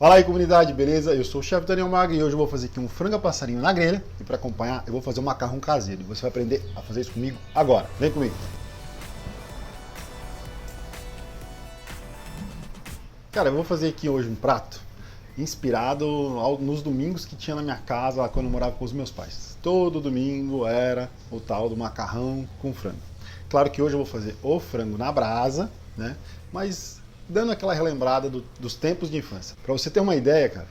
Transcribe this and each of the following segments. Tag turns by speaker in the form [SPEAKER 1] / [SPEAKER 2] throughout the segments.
[SPEAKER 1] Fala aí, comunidade, beleza? Eu sou o chefe Daniel Magri e hoje eu vou fazer aqui um frango a passarinho na grelha e para acompanhar eu vou fazer um macarrão caseiro. E você vai aprender a fazer isso comigo agora. Vem comigo. Cara, eu vou fazer aqui hoje um prato inspirado nos domingos que tinha na minha casa lá quando eu morava com os meus pais. Todo domingo era o tal do macarrão com frango. Claro que hoje eu vou fazer o frango na brasa, né? Mas dando aquela relembrada dos tempos de infância. Pra você ter uma ideia, cara,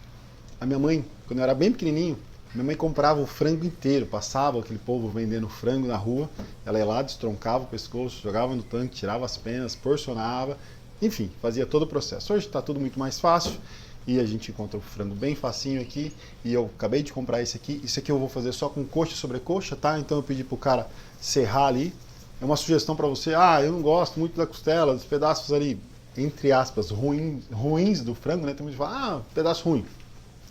[SPEAKER 1] a minha mãe, quando eu era bem pequenininho, minha mãe comprava o frango inteiro, passava aquele povo vendendo frango na rua, ela ia lá, destroncava o pescoço, jogava no tanque, tirava as penas, porcionava, enfim, fazia todo o processo. Hoje está tudo muito mais fácil e a gente encontra o frango bem facinho aqui e eu acabei de comprar esse aqui. Isso aqui eu vou fazer só com coxa sobre coxa, tá? Então eu pedi pro cara serrar ali. É uma sugestão para você, eu não gosto muito da costela, dos pedaços ali, entre aspas, ruins do frango, né? Tem muita gente que fala, pedaço ruim.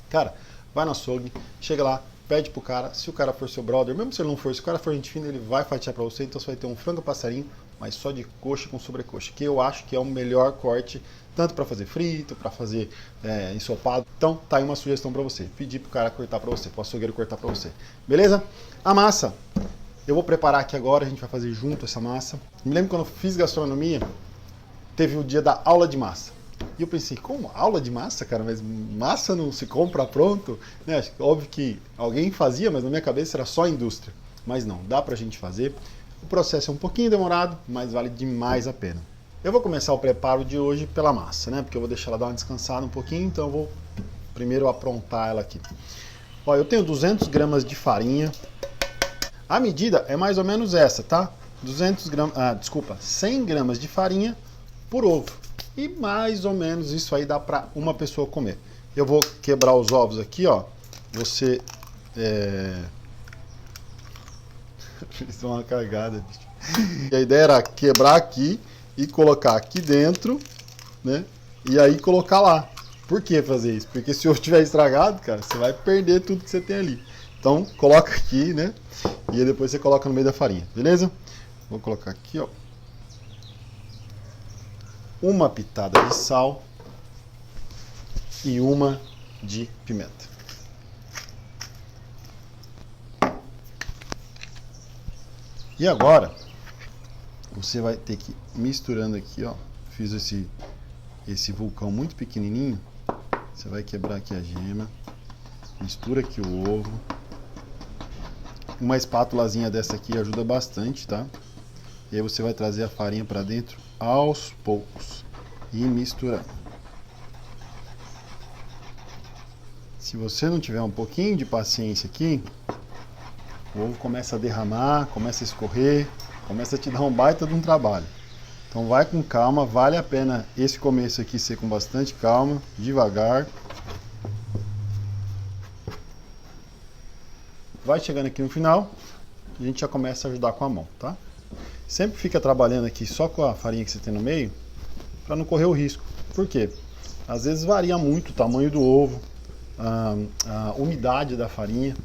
[SPEAKER 1] Cara, vai no açougue, chega lá, pede pro cara, se o cara for seu brother, mesmo se ele não for, se o cara for gente fina, ele vai fatiar pra você, então você vai ter um frango passarinho, mas só de coxa com sobrecoxa, que eu acho que é o melhor corte, tanto para fazer frito, para fazer ensopado. Então, tá aí uma sugestão para você, pedir pro cara cortar para você, pro açougueiro cortar para você. Beleza? A massa, eu vou preparar aqui agora, a gente vai fazer junto essa massa. Me lembro quando eu fiz gastronomia, teve o dia da aula de massa. E eu pensei, como? Aula de massa, cara? Mas massa não se compra pronto? Né? Óbvio que alguém fazia, mas na minha cabeça era só indústria. Mas não, dá pra gente fazer. O processo é um pouquinho demorado, mas vale demais a pena. Eu vou começar o preparo de hoje pela massa, né? Porque eu vou deixar ela dar uma descansada um pouquinho, então eu vou primeiro aprontar ela aqui. Ó, eu tenho 200 gramas de farinha. A medida é mais ou menos essa, tá? 100 gramas de farinha por ovo. E mais ou menos isso aí dá para uma pessoa comer. Eu vou quebrar os ovos aqui, ó. Você... Fiz uma cagada, bicho. E a ideia era quebrar aqui e colocar aqui dentro, né? E aí colocar lá. Por que fazer isso? Porque se o ovo estiver estragado, cara, você vai perder tudo que você tem ali. Então, coloca aqui, né? E aí depois você coloca no meio da farinha, beleza? Vou colocar aqui, ó. Uma pitada de sal e uma de pimenta. E agora você vai ter que ir misturando aqui, ó. Fiz esse vulcão muito pequenininho. Você vai quebrar aqui a gema, mistura aqui o ovo. Uma espátulazinha dessa aqui ajuda bastante, tá? E aí você vai trazer a farinha para dentro aos poucos e misturando. Se você não tiver um pouquinho de paciência aqui, o ovo começa a derramar, começa a escorrer, começa a te dar um baita de um trabalho. Então vai com calma, vale a pena esse começo aqui ser com bastante calma, devagar. Vai chegando aqui no final, a gente já começa a ajudar com a mão, tá? Sempre fica trabalhando aqui só com a farinha que você tem no meio, para não correr o risco. Por quê? Às vezes varia muito o tamanho do ovo, a umidade da farinha.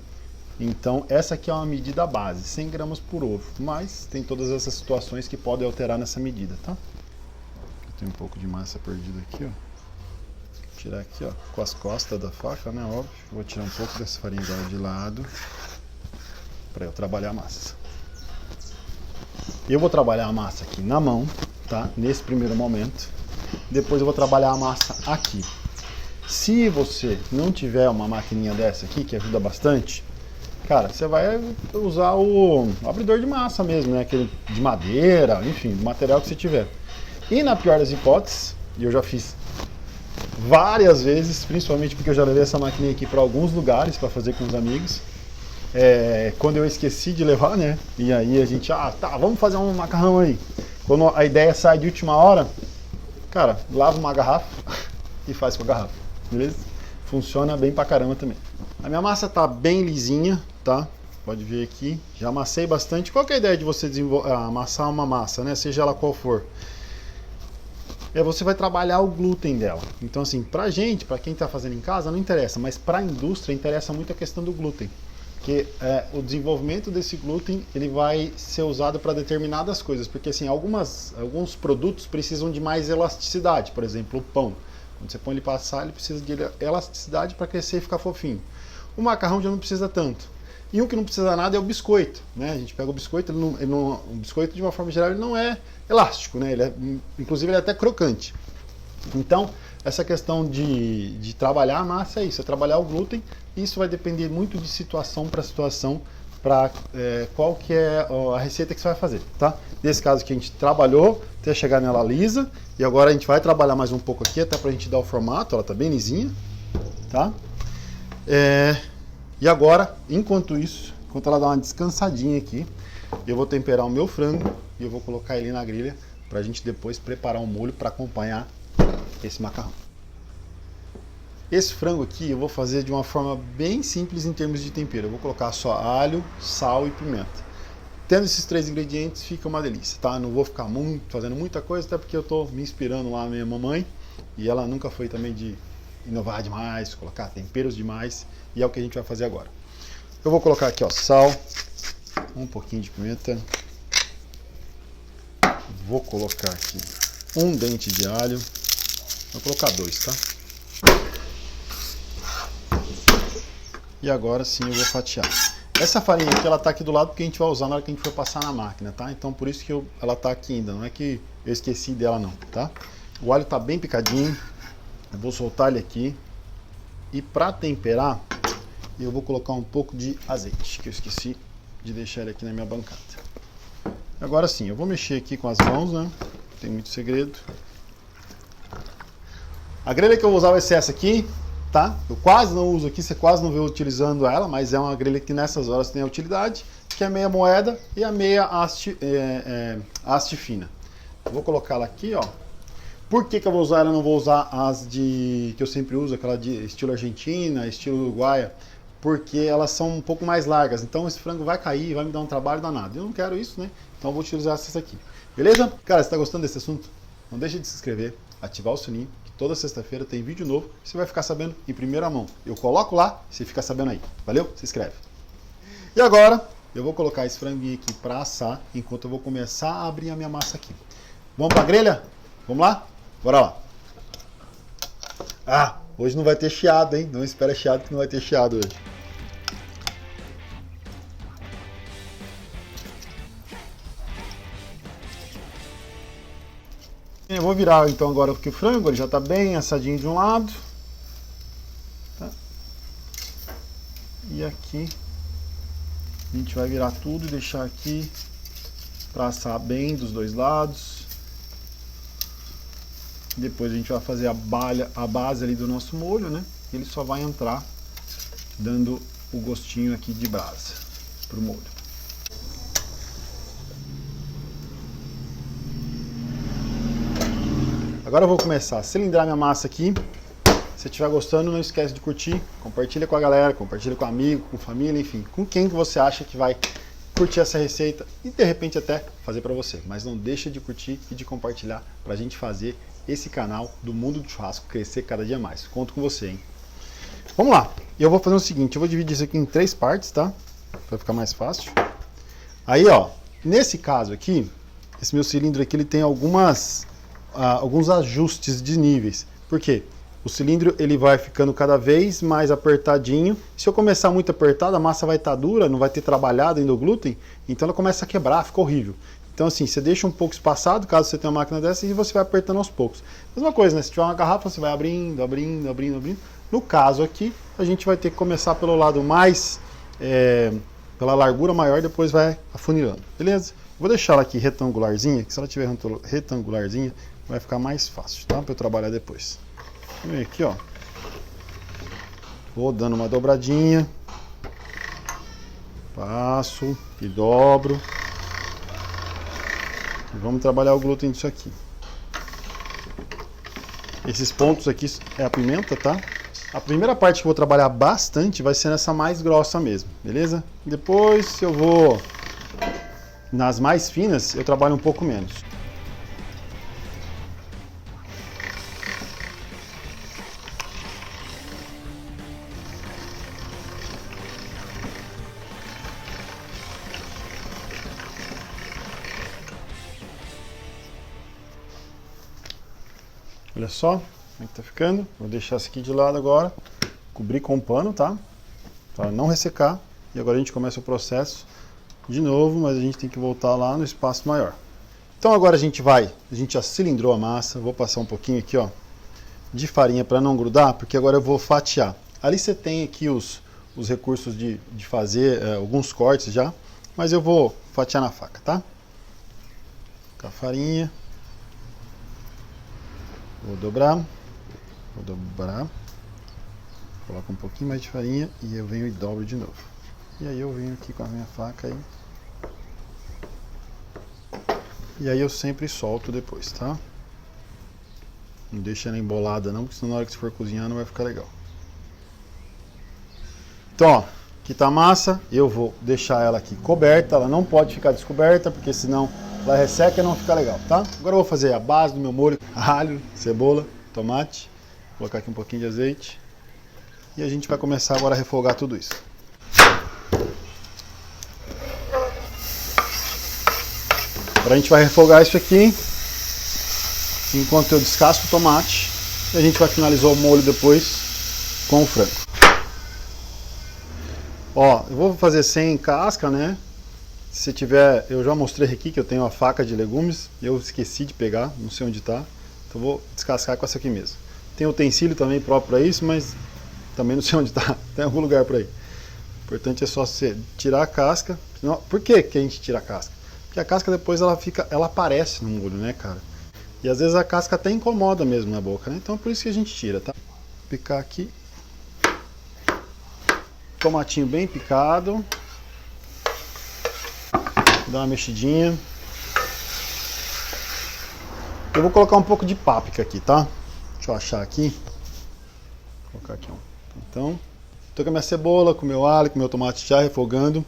[SPEAKER 1] Então essa aqui é uma medida base, 100 gramas por ovo. Mas tem todas essas situações que podem alterar nessa medida, tá? Eu tenho um pouco de massa perdida aqui, ó. Vou tirar aqui, ó, com as costas da faca, né? Óbvio. Vou tirar um pouco dessa farinha agora de lado, para eu trabalhar a massa. Eu vou trabalhar a massa aqui na mão, tá? Nesse primeiro momento. Depois eu vou trabalhar a massa aqui. Se você não tiver uma maquininha dessa aqui, que ajuda bastante, cara, você vai usar o abridor de massa mesmo, né? Aquele de madeira, enfim, do material que você tiver. E na pior das hipóteses, e eu já fiz várias vezes, principalmente porque eu já levei essa maquininha aqui para alguns lugares para fazer com os amigos. Quando eu esqueci de levar, né? E aí a gente, tá, vamos fazer um macarrão aí. Quando a ideia sai de última hora, cara, lava uma garrafa e faz com a garrafa, beleza? Funciona bem pra caramba também. A minha massa tá bem lisinha, tá? Pode ver aqui, já amassei bastante. Qual que é a ideia de você amassar uma massa, né? Seja ela qual for. Você vai trabalhar o glúten dela. Então assim, pra gente, pra quem tá fazendo em casa, não interessa, mas pra indústria interessa muito a questão do glúten. Porque o desenvolvimento desse glúten ele vai ser usado para determinadas coisas, porque assim, alguns produtos precisam de mais elasticidade, por exemplo, o pão. Quando você põe ele para assar, ele precisa de elasticidade para crescer e ficar fofinho. O macarrão já não precisa tanto. E um que não precisa nada é o biscoito, né? A gente pega o biscoito, o biscoito de uma forma geral ele não é elástico, né? Inclusive ele é até crocante. Então, essa questão de trabalhar a massa é isso, é trabalhar o glúten. Isso vai depender muito de situação para situação, para qual que é a receita que você vai fazer, tá? Nesse caso aqui a gente trabalhou até chegar nela lisa, e agora a gente vai trabalhar mais um pouco aqui, até para a gente dar o formato, ela tá bem lisinha, tá? E agora, enquanto isso, enquanto ela dá uma descansadinha aqui, eu vou temperar o meu frango e eu vou colocar ele na grelha para a gente depois preparar um molho para acompanhar esse macarrão. Esse frango aqui eu vou fazer de uma forma bem simples em termos de tempero. Eu vou colocar só alho, sal e pimenta. Tendo esses 3 ingredientes fica uma delícia, tá? Não vou ficar fazendo muita coisa, até porque eu estou me inspirando lá na minha mamãe e ela nunca foi também de inovar demais, colocar temperos demais, e é o que a gente vai fazer agora. Eu vou colocar aqui, ó, sal, um pouquinho de pimenta, vou colocar aqui um dente de alho, vou colocar 2, tá? E agora sim eu vou fatiar. Essa farinha aqui, ela tá aqui do lado porque a gente vai usar na hora que a gente for passar na máquina, tá? Então por isso que ela tá aqui ainda, não é que eu esqueci dela não, tá? O alho tá bem picadinho, eu vou soltar ele aqui. E para temperar, eu vou colocar um pouco de azeite, que eu esqueci de deixar ele aqui na minha bancada. Agora sim, eu vou mexer aqui com as mãos, né? Não tem muito segredo. A grelha que eu vou usar vai ser essa aqui, tá? Eu quase não uso aqui, você quase não vê eu utilizando ela, mas é uma grelha que nessas horas tem a utilidade, que é meia moeda e a meia haste fina. Eu vou colocar ela aqui, ó. Por que eu vou usar ela? Eu não vou usar as que eu sempre uso, aquela de estilo Argentina, estilo Uruguaia, porque elas são um pouco mais largas. Então esse frango vai cair, vai me dar um trabalho danado. Eu não quero isso, né? Então eu vou utilizar essas aqui. Beleza? Cara, você está gostando desse assunto? Não deixe de se inscrever, ativar o sininho, que toda sexta-feira tem vídeo novo. Você vai ficar sabendo em primeira mão. Eu coloco lá, você fica sabendo aí. Valeu? Se inscreve. E agora, eu vou colocar esse franguinho aqui para assar, enquanto eu vou começar a abrir a minha massa aqui. Vamos para a grelha? Vamos lá? Bora lá. Ah, hoje não vai ter chiado, hein? Não espera chiado que não vai ter chiado hoje. Eu vou virar então agora porque o frango ele já está bem assadinho de um lado. Tá? E aqui a gente vai virar tudo e deixar aqui para assar bem dos dois lados. Depois a gente vai fazer a base ali do nosso molho, né? Ele só vai entrar dando o gostinho aqui de brasa pro molho. Agora eu vou começar a cilindrar minha massa aqui. Se estiver gostando, não esquece de curtir, compartilha com a galera, compartilha com amigo, com família, enfim, com quem que você acha que vai curtir essa receita e de repente até fazer para você. Mas não deixa de curtir e de compartilhar para a gente fazer esse canal do Mundo do Churrasco crescer cada dia mais. Conto com você, hein? Vamos lá. Eu vou fazer o seguinte, eu vou dividir isso aqui em 3 partes, tá? Para ficar mais fácil. Aí, ó, nesse caso aqui, esse meu cilindro aqui, ele tem alguns ajustes de níveis. Por quê? O cilindro ele vai ficando cada vez mais apertadinho. Se eu começar muito apertado, a massa vai estar dura, não vai ter trabalhado ainda o glúten, então ela começa a quebrar, fica horrível. Então assim, você deixa um pouco espaçado, caso você tenha uma máquina dessa, e você vai apertando aos poucos. Mesma coisa, né? Se tiver uma garrafa, você vai abrindo, abrindo, abrindo, abrindo. No caso aqui, a gente vai ter que começar pelo lado mais, pela largura maior, depois vai afunilando, beleza? Vou deixar ela aqui retangularzinha, que se ela tiver retangularzinha, vai ficar mais fácil, tá? Para eu trabalhar depois. Vem aqui, ó. Vou dando uma dobradinha. Passo e dobro. E vamos trabalhar o glúten disso aqui. Esses pontos aqui é a pimenta, tá? A primeira parte que eu vou trabalhar bastante vai ser nessa mais grossa mesmo, beleza? Depois eu vou... Nas mais finas eu trabalho um pouco menos. Olha só, Como é que tá ficando? Vou deixar isso aqui de lado agora. Cobrir com um pano, tá? Para não ressecar. E agora a gente começa o processo de novo, mas a gente tem que voltar lá no espaço maior. Então agora a gente já cilindrou a massa. Vou passar um pouquinho aqui, ó, de farinha para não grudar, porque agora eu vou fatiar. Ali você tem aqui os recursos de fazer alguns cortes já, mas eu vou fatiar na faca, tá? Com a farinha. Vou dobrar. Coloco um pouquinho mais de farinha e eu venho e dobro de novo. E aí eu venho aqui com a minha faca aí. E aí eu sempre solto depois, tá? Não deixa ela embolada não, porque senão na hora que você for cozinhar não vai ficar legal. Então, ó, aqui tá a massa. Eu vou deixar ela aqui coberta. Ela não pode ficar descoberta, porque senão ela resseca e não fica legal, tá? Agora eu vou fazer a base do meu molho. Alho, cebola, tomate. Vou colocar aqui um pouquinho de azeite. E a gente vai começar agora a refogar tudo isso. Agora a gente vai refogar isso aqui, enquanto eu descasco o tomate, e a gente vai finalizar o molho depois com o frango. Ó, eu vou fazer sem casca, né? Se tiver, eu já mostrei aqui que eu tenho a faca de legumes, eu esqueci de pegar, não sei onde tá, então vou descascar com essa aqui mesmo. Tem utensílio também próprio para isso, mas também não sei onde tá, tem algum lugar por aí. O importante é só você tirar a casca. Por que a gente tira a casca? Porque a casca depois ela aparece no molho, né, cara? E às vezes a casca até incomoda mesmo na boca, né? Então é por isso que a gente tira, tá? Vou picar aqui. Tomatinho bem picado. Dá uma mexidinha. Eu vou colocar um pouco de páprica aqui, tá? Deixa eu achar aqui. Vou colocar aqui, ó. Então, tô com a minha cebola, com o meu alho, com o meu tomate já refogando.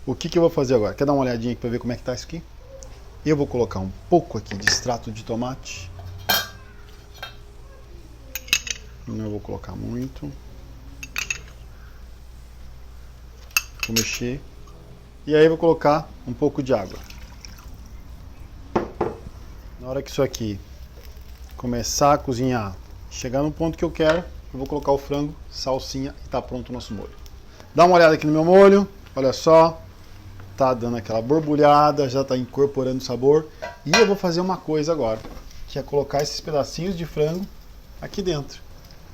[SPEAKER 1] O que eu vou fazer agora? Quer dar uma olhadinha aqui para ver como é que tá isso aqui? Eu vou colocar um pouco aqui de extrato de tomate. Não vou colocar muito. Vou mexer. E aí vou colocar um pouco de água. Na hora que isso aqui começar a cozinhar, chegar no ponto que eu quero, eu vou colocar o frango, salsinha e tá pronto o nosso molho. Dá uma olhada aqui no meu molho, olha só. Tá dando aquela borbulhada, já tá incorporando o sabor. E eu vou fazer uma coisa agora, que é colocar esses pedacinhos de frango aqui dentro.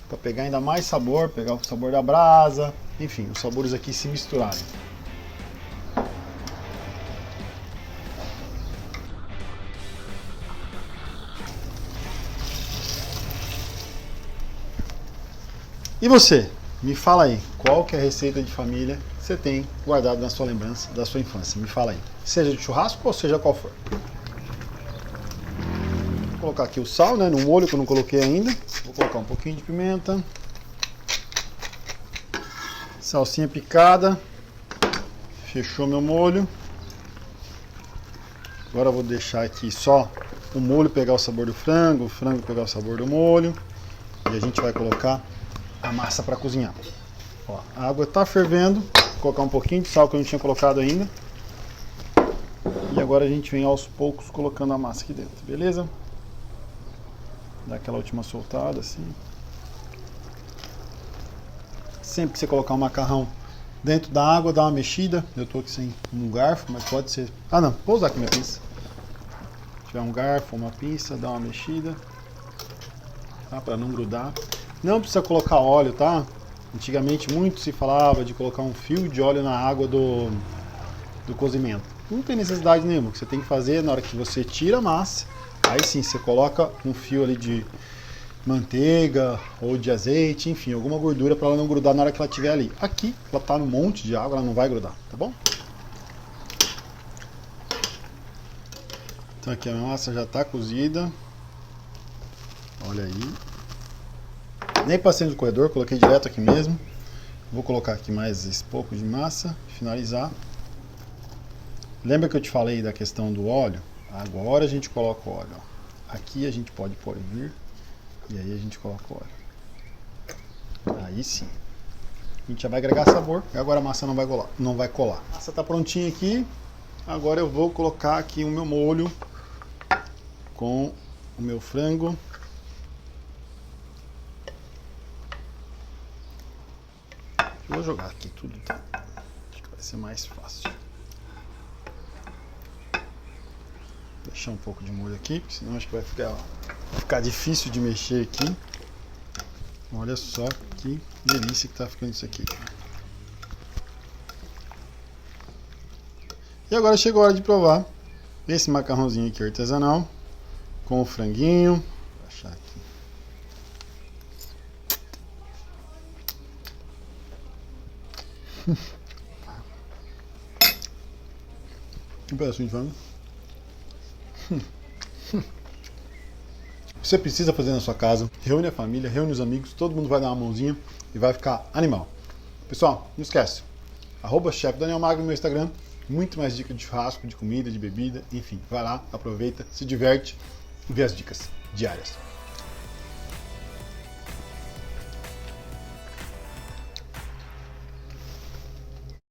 [SPEAKER 1] Para pegar ainda mais sabor, pegar o sabor da brasa, enfim, os sabores aqui se misturarem. E você, me fala aí, qual que é a receita de família que você tem guardado na sua lembrança da sua infância? Me fala aí, seja de churrasco ou seja qual for. Vou colocar aqui o sal, né, no molho que eu não coloquei ainda. Vou colocar um pouquinho de pimenta. Salsinha picada. Fechou meu molho. Agora eu vou deixar aqui só o molho pegar o sabor do frango, o frango pegar o sabor do molho. E a gente vai colocar a massa para cozinhar. Ó, a água está fervendo. Vou colocar um pouquinho de sal que eu não tinha colocado ainda. E agora a gente vem aos poucos colocando a massa aqui dentro, beleza? Dá aquela última soltada assim. Sempre que você colocar o macarrão dentro da água, dá uma mexida. Eu tô aqui sem um garfo, mas pode ser... Ah não, vou usar aqui minha pinça. Se tiver um garfo ou uma pinça, dá uma mexida. Tá? Para não grudar. Não precisa colocar óleo, tá? Antigamente muito se falava de colocar um fio de óleo na água do cozimento. Não tem necessidade nenhuma. O que você tem que fazer na hora que você tira a massa, aí sim você coloca um fio ali de manteiga ou de azeite, enfim, alguma gordura para ela não grudar na hora que ela estiver ali. Aqui, ela tá no monte de água, ela não vai grudar, tá bom? Então aqui a massa já está cozida. Olha aí. Nem passei no corredor, coloquei direto aqui mesmo. Vou colocar aqui mais esse pouco de massa, finalizar. Lembra que eu te falei da questão do óleo? Agora a gente coloca o óleo. Ó. Aqui a gente pode pôr vir e aí a gente coloca o óleo. Aí sim. A gente já vai agregar sabor e agora a massa não vai colar. A massa está prontinha aqui. Agora eu vou colocar aqui o meu molho com o meu frango. Eu vou jogar aqui tudo, tá? Acho que vai ser mais fácil. Deixar um pouco de molho aqui, porque senão acho que vai ficar difícil de mexer aqui. Olha só que delícia que tá ficando isso aqui. E agora chegou a hora de provar esse macarrãozinho aqui artesanal com o franguinho. Vou achar aqui. Um pedacinho de frango. Você precisa fazer na sua casa. Reúne a família, reúne os amigos, todo mundo vai dar uma mãozinha e vai ficar animal. Pessoal, não esquece. @Chef Daniel Magro no meu Instagram. Muito mais dicas de churrasco, de comida, de bebida, enfim. Vai lá, aproveita, se diverte e vê as dicas diárias.